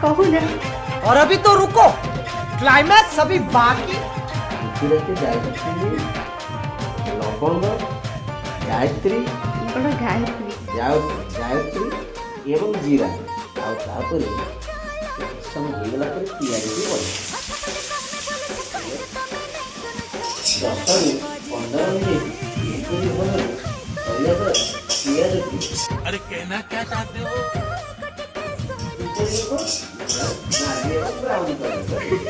कहू ना। और अभी तो रुको, क्लाइमैक्स अभी बाकी। ଲବଙ୍ଗ ଗାୟତ୍ରୀ ଗାୟତ୍ରୀ ଏବଂ ଜିରା ଆଉ ତାପରେ ସମୟ ହେଇଗଲା ପରେ ତିଆରି ବି ବଢ଼େ 10ରୁ 15 ମିନିଟ୍ ଏପରି ଭାବରେ କରିବା ଦ୍ୱାରା ପିଆଜଟି अरे कहना क्या चाहते हो? Brown colour